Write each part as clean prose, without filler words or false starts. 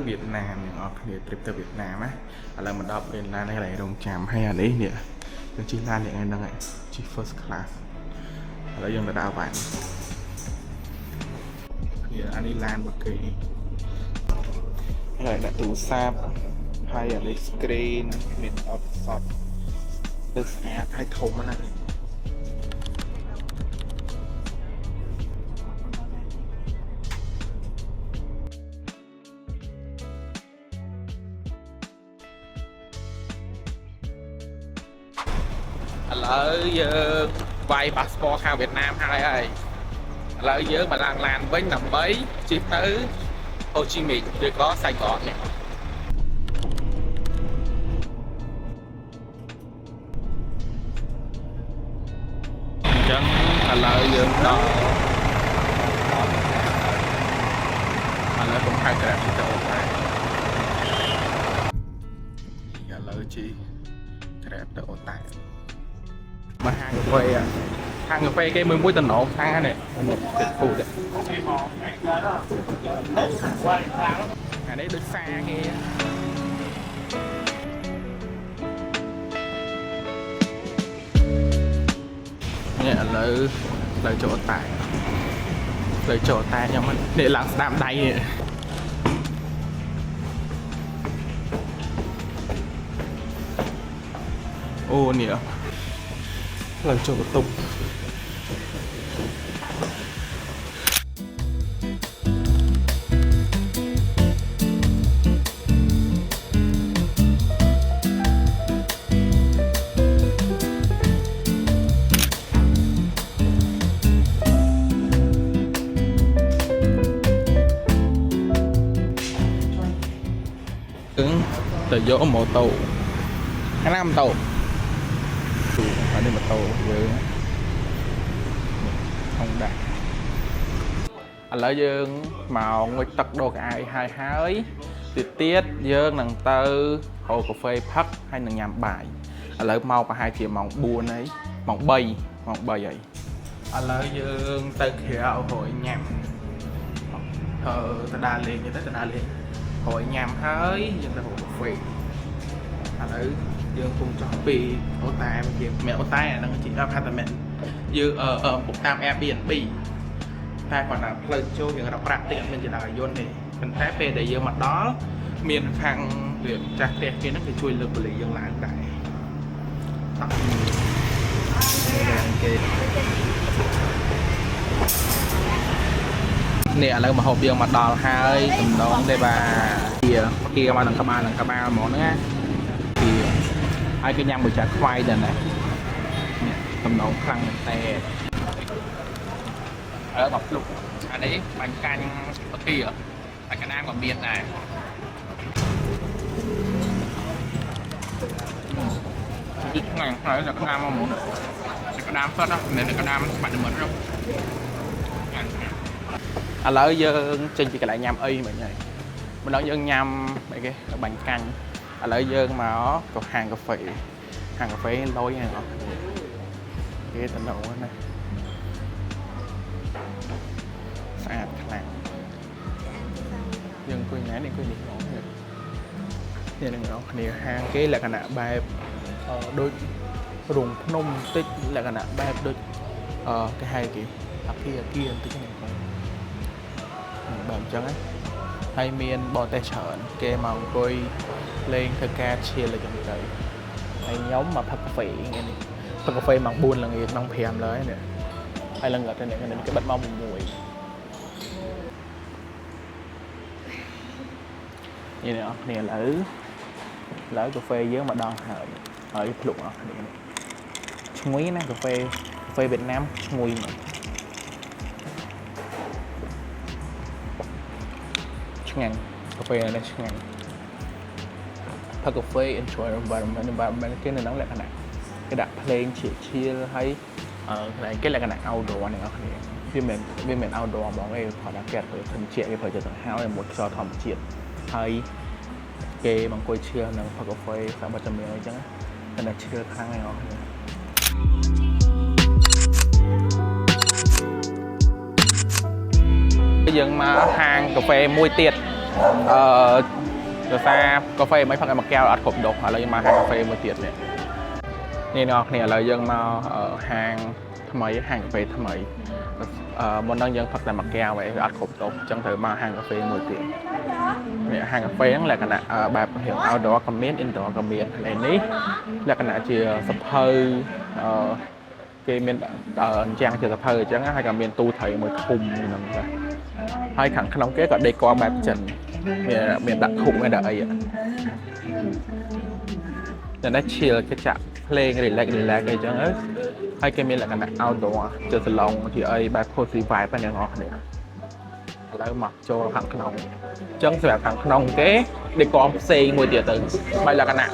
Việt Nam thì trip tới Việt Nam á là mình đọc lên là này đồng chạm hay là đấy nè những chi lan những ngày đang ngày chi first class là dân đã đào bạn thì anh đi lan một kỳ hay là tủ sáp hay là lấy screen mid of shot được hay thùng nó này lỡ vay passport sang Việt Nam hai ơi lỡ giờ mà làm với nằm mấy chỉ tới Hồ Chí Minh rồi có Sài Gòn này chẳng lỡ giờ đó lỡ cũng hai cái chỉ tới lỡ chi cái tới ô tai mà hàng cà phê cái mũi tình nổ sang này một cái phụ đấy ở đấy được xa kia nè lời chỗ tài nhưng mà để làm đạm đầy ô nè lời chỗ tục từ chỗ một tàu cái năm tàu ở đây một tàu vừa không đạt lỡ dương màu nguyệt tật đồ ai hai hái tiết dương nằng tơ hồ cà phê phất hay nằng nhằm bài lỡ mau và hai triệu mỏng buồn ấy mỏng bay vậy lỡ dương tơ khỉa hội nhằm ta đa liền như thế ta đa liền hội nhằm hái dân ta hồ cà phê lỡ dương cùng cho bị ô tai mẹ ô tai là nó chỉ apartment như ở một tam Airbnb ta còn là lời cho những đọc rạp tiền mình chỉ là vô này mình thấy về để dương mặt đó miền khang việc chặt đẹp kia nó phải chui lực của lý dương lại đại nè là mà hộp dương mặt đỏ hai tầm đó đây bà kia mà lần cả ba món nữa thì ai cái nhang bị chặt khoai này này tầm đó khăn tè ở bọc lục đấy bánh canh bất kỳ ở cái nam còn biệt này cái này là cái nam mà muốn cái nam phết đó nên là cái nam bạn đừng mất đâu lỡ dương trên chỉ cái lại nhâm y mọi người mình nói dương nhâm mấy cái bánh canh lỡ dương mà có hàng cà phê lôi này ngọt cái tận đầu này sạch lạ dân coi nhái này coi điện ngõ này đây là ngõ này hàng cái là cái nạ bài đôi rùng nông tích là cái nạ bài đôi cái hai cái kia tích cái này không bằng chân ấy hay miền bò tay sợn kê màu coi lên thơ ca chia là dòng trời hay nhóm mà phật cà phê mong buồn là người mong thèm lấy nè hay là ngợt trên này cái bánh mong mùi như này nè lỡ cà phê với mà đo ở lục nó nguy nè cà phê Việt Nam nguy mà ngàn cà phê này ngàn cà phê enjoy environment cái này nó lại cái đặt lên chia thấy này cái là cái này outdoor này viên miền outdoor bọn em họ đã kẹt với thân trẻ cái thời trở thành háo là một trò thòm triệt hay kê bằng quay chia là cà phê phải 300 ml chứ nên là chia thang này bây giờ mà hàng cà phê môi tiệt ដោយសារកាហ្វេមិនផឹកតែមួយកែវអត់គ្រប់ដុសឥឡូវយើងមកហាងកាហ្វេមួយទៀតនេះអ្នកគ្នាឥឡូវយើងមកហាងថ្មីហាងកាហ្វេថ្មីមុនហ្នឹងយើងផឹកតែមួយកែវឯងអត់គ្រប់ដុសអញ្ចឹងត្រូវមកហាងកាហ្វេមួយទៀតនេះហាងកាហ្វេហ្នឹងលក្ខណៈបែបរៀង outdoor ក៏មាន indoor ក៏មានហើយនេះលក្ខណៈជាសភៅគេមានអញ្ចឹងជាសភៅអញ្ចឹងហើយក៏មានទូត្រីមួយធំហ្នឹងដែរហើយខាងក្នុងគេក៏ដេកបែបចិនមានដាក់ធុងឯដាក់អីតែនេះ chill គេចាក់ភ្លេង relax អីចឹងហើយគេមានលក្ខណៈ outdoor ជាសាឡុងជាអីបែប cozy vibe ហ្នឹងអ្នកនរគ្នាឥឡូវមកចូលខាងក្នុងអញ្ចឹងសម្រាប់ខាងក្នុងគេដេកផ្សេងមួយទៀតទៅបែបលក្ខណៈ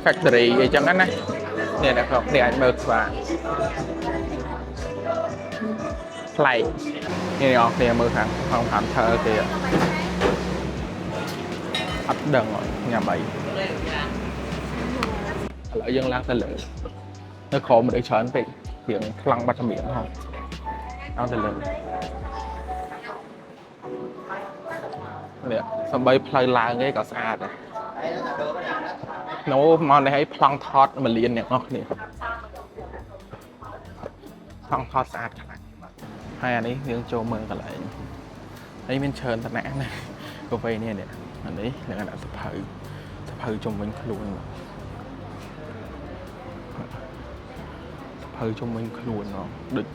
factory អីចឹងណានេះអ្នកគ្នាអាចមើលស្វាប្លែកនេះអ្នកគ្នាមើលខាងក្នុងខាងធើគេអត់ដឹងញ៉ាំអីឥឡូវយើងឡើងទៅលើនៅក្រោមមនុស្សច្រើនពេករៀងខ្លាំងបាត់ចម្រៀងហ៎ឡើងទៅលើនេះសំបីផ្លូវឡើងគេក៏ស្អាតដែរនោះមកនេះឲ្យប្លង់ថត1លានអ្នកនរគ្នាប្លង់ថតស្អាតខ្លាំងហើយអានេះយើងចូលមើលកន្លែងហើយមានច្រើនតំណាក់ណាកាហ្វេនេះអានេះលក្ខណៈសភៅជុំវិញខ្លួនសភៅជុំវិញខ្លួនដូច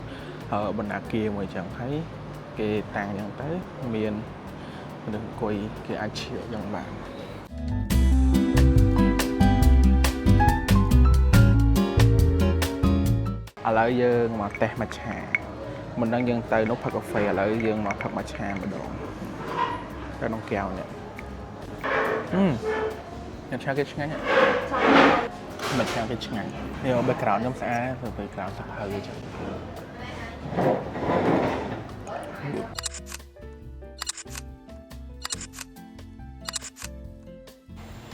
បណ្ណាគារមួយចឹងហើយគេតាំងចឹងទៅមានមនុស្សអង្គុយគេអាចឈៀកយ៉ាងបានឥឡូវយើងមកតេស្តម៉ាឆាមិនដឹងយើងទៅនោះផឹកកាហ្វេឥឡូវយើងមកផឹកម៉ាឆាម្ដងទៅក្នុងកែវនេះម៉ាឆាគេឆ្ងាញ់ម៉ាឆាគេឆ្ងាញ់នេះ background ខ្ញុំស្អាតទៅ background សភៅចឹង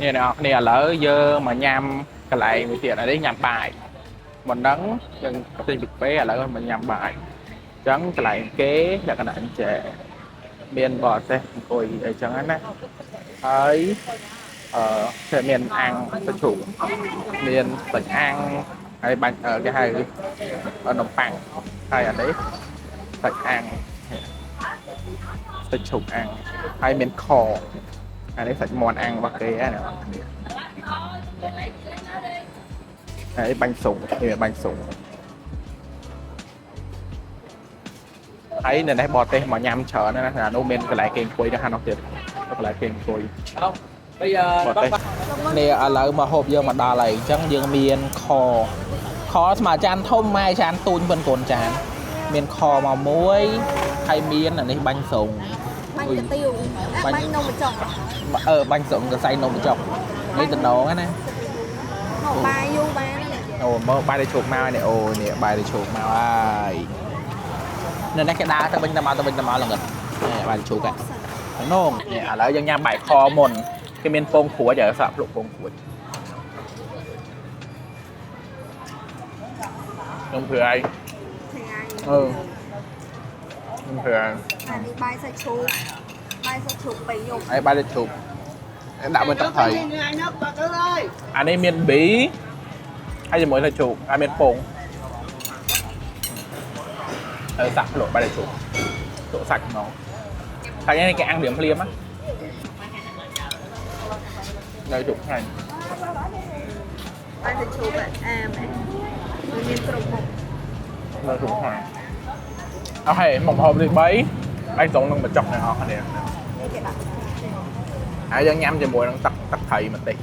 នេះអ្នកនរគ្នាឥឡូវយើងមកញ៉ាំកន្លែងមួយទៀតនេះញ៉ាំបាយមិនដឹងយើងទិញពីពេឥឡូវមកញ៉ាំបាយអញ្ចឹងកន្លែងគេលក្ខណៈអញ្ចឹងមានបរទេសអង្គុយអីចឹងណាហើយគេមានអាំងសាច់ជ្រូកមានសាច់អាំងហើយបាញ់គេហៅនំប៉័ងហើយអានេះសាច់អាំងសាច់ជ្រូកអាំងហើយមានខអានេះសាច់មាន់អាំងរបស់គេណាហើយបាញ់សុងនេះបាញ់សុងហើយនៅនេះបរទេសមកញ៉ាំច្រើនណាអានោះមានកន្លែងគេអង្គុយនៅខាងនោះទៀតកន្លែងគេអង្គុយbây giờ nèឥឡូវមកហូបយើងមកដល់ហើយអញ្ចឹងយើងមានខស្មើចានធំម៉ែចានទូចប៉ុនកូនចានមានខមកមួយហើយមានអានេះបាញ់សុងបាញ់កាទៀវបាញ់នំបញ្ចុកបាញ់សុងកសៃនំបញ្ចុកនេះតំណងណាមកបាយយូរបានអូមើលបាយដែលជោគមកនេះអូនេះបាយដែលជោគមកហើយនៅនេះគេដើរទៅវិញទៅមកល្ងឹតនេះបាយដែលជោគហ្នឹងនងនេះឥឡូវយើងញ៉ាំបាយខមុនគេមានពងក្រួយឲ្យសាក់ភ្លុកពងក្រួយខ្ញុំព្រឺអីខ្ញុំព្រឺអានេះបាយសាច់ជ្រូក3យប់ហើយបាយសាច់ជ្រូកដាក់មួយទឹកត្រីអានេះមានប៊ីហើយជាមួយសាច់ជ្រូកហើយមានពងសាក់ភ្លុកបាយសាច់ជ្រូកទឹកសាច់ហ្មងហើយនេះគេអាំងភ្លាមណានៅជុកខាញ់បាយសាច់ជ្រូកអាមមានគ្រប់មុខនៅជុកខាញ់អស់ហើយមកហូបទី3បាយសុងនឹងបញ្ចុកទាំងអស់គ្នាហើយយើងញ៉ាំជាមួយនឹងទឹកត្រីបន្តិច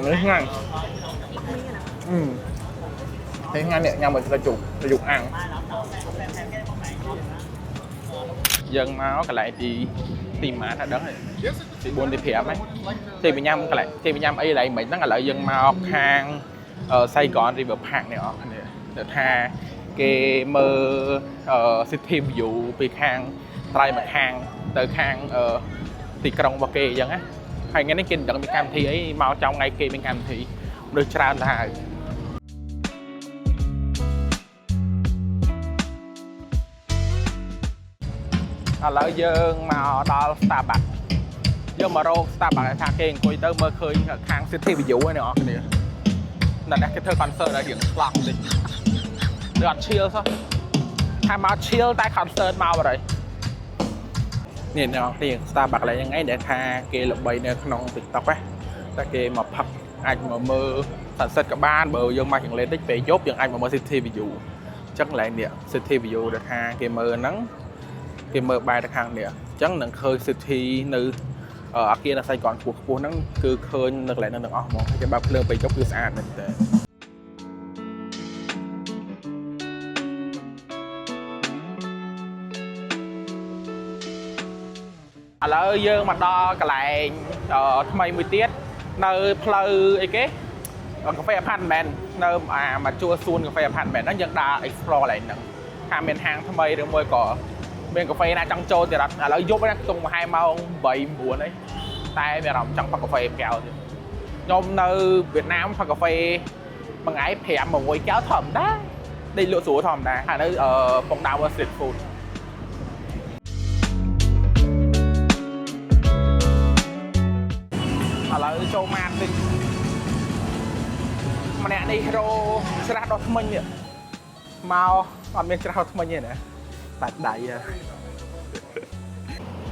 នេះងាញ់thế ngay nè nhau mình là chụp ăn dân máu cái lại đi tìm mà đó này thì buồn thì phèm ấy thì bị nhâm cái lại thì bị nhâm ấy lại mình nó là lợi dân máu hàng ở Sài Gòn thìแบบhàng này để tha cái mơ sẽ thêm dụ bị hàng tay mặt hàng từ hàng thì trong và kề dân á hay nghe nó kinh đặng bị cam thì ấy mau trong ngay kia bên cam thì được tràn là ឥឡូវយើងមកដល់ Starbucks យើងមករក Starbucks ថាគេអង្គុយទៅមើលឃើញខាង City View ហ្នឹងអ្នកនរគ្នាតែគេធ្វើ concert ឲ្យរៀងឆ្លងតិចដូចអត់ chill សោះថាមក chill តែ concert មកបាត់ហើយនេះអ្នកនរគ្នា Starbucks ឡើយហ្នឹងឯងដែលថាគេល្បីនៅក្នុង TikTok ណាតែគេមកផឹកអាចមកមើល sunset ក៏បានបើយើងមកចង្លេតិចពេលយប់យើងអាចមកមើល City View អញ្ចឹងឡើយនេះ City View ដែលថាគេមើលហ្នឹងគេមើលបែរទៅខាងនេះអញ្ចឹងនឹងឃើញ City នៅអាគារនៅសៃកនខ្ពស់ហ្នឹងគឺឃើញនៅកន្លែងហ្នឹងទាំងអស់ហ្មងគេបើកភ្លើងពេលយប់គឺស្អាតមែនតើឥឡូវយើងមកដល់កន្លែងថ្មីមួយទៀតនៅផ្លូវអីគេកាហ្វេ apartment នៅមកជួសួនកាហ្វេ apartment ហ្នឹងយើងដើរ explore កន្លែងហ្នឹងថាមានហាងថ្មីឬមួយក៏មានកាហ្វេណាចង់ចូលទៀតអត់ឥឡូវយប់ហ្នឹងខ្ទង់ប្រហែលម៉ោង8 9ហើយតែមានអារម្មណ៍ចង់ផឹកកាហ្វេកែវទៀតខ្ញុំនៅវៀតណាមផឹកកាហ្វេមួយថ្ងៃ5 6កែវធម្មតាដេកលក់ស្រួលធម្មតាហើយនៅពងដាវ street food ឥឡូវចូលម៉ាតតិចម្នាក់នេះរោច្រាស់ដោះថ្មិញនេះមកអត់មានច្រាស់ដោះថ្មិញទេណាដាច់ដៃ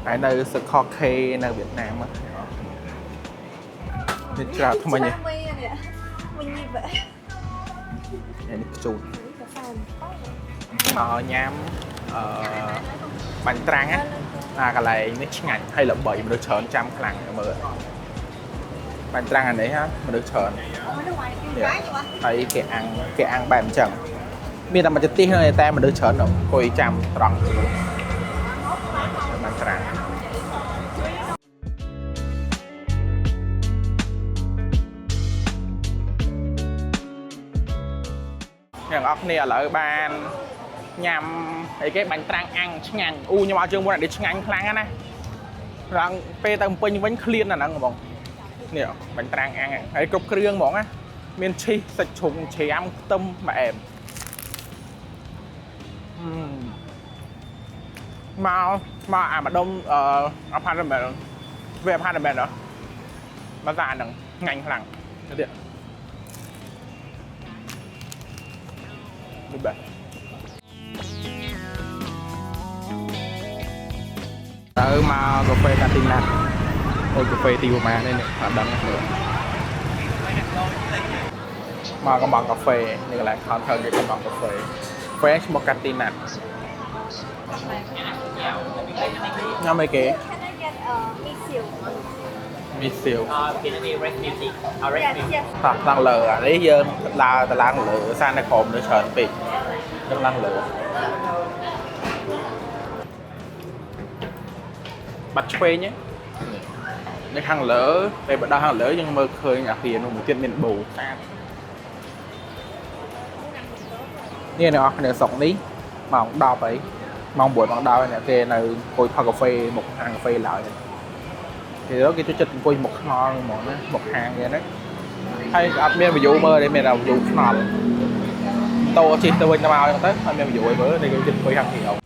ហើយនៅសឹកខខេនៅវៀតណាមនេះច្រាស់ថ្មិញនេះនេះខ្ជូតមកញ៉ាំបាញ់ត្រាំងណាកន្លែងនេះឆ្ងាញ់ហើយល្បីមនុស្សច្រើនចាំខ្លាំងមើលបាញ់ត្រាំងអានេះមនុស្សច្រើនហើយគេអាំងបែបអញ្ចឹងមានតែមួយចតិះតែមនុស្សច្រើនអង្គុយចាំត្រង់បាញ់ត្រាំងអ្នកនរគ្នាឥឡូវបានញ៉ាំអីគេបាញ់ត្រាំងអាំងឆ្ងាញ់ខ្ញុំអត់ជឿមុនអានេះឆ្ងាញ់ខ្លាំងណាស់រងពេលទៅពេញវិញឃ្លានអាហ្នឹងហ្មងនេះបាញ់ត្រាំងអាំងហើយគ្រប់គ្រឿងហ្មងណាមានឈីសសាច់ជ្រុំជ្រាមខ្ទឹមផ្អែមមកអាម្ដុំapartment វា apartment មកតាហ្នឹងងាញ់ខ្លាំងទៀតនេះបាទទៅមកកាហ្វេកាទីណាត់អូកាហ្វេទីប្រមាណនេះអត់ដឹងមើលមកកំងកាហ្វេនេះកន្លែង counter គេកំងកាហ្វេឈ្មោះកាទីណាត់ញ៉ាំអីគេមីសៀវតាំងលើអានេះយើងដើរទៅឡើងលើសានតែក្រុមនៅច្រើនពេកយើងឡើងលើបាត់ឆ្វេងនៅខាងលើពេលបដោះខាងលើយើងមើលឃើញអាគារនោះមួយទៀតមានបូសាទនេះអ្នកនរស្រុកនេះម៉ោង10ហើយម៉ោង9ម៉ោង10ហើយអ្នកគេនៅអង្គុយផឹកកាហ្វេមុខហាងកាហ្វេឡើយគេចូលចិត្តអង្គុយមុខខ្នល់ហ្មងណាមុខហាងហ្នឹងហើយអត់មាន view មើលទេមានតែ view ខ្នល់តោជិះទៅវិញទៅមកហ្នឹងទៅអត់មាន view អីមើលគេចិត្តអង្គុយខាងក្រៅ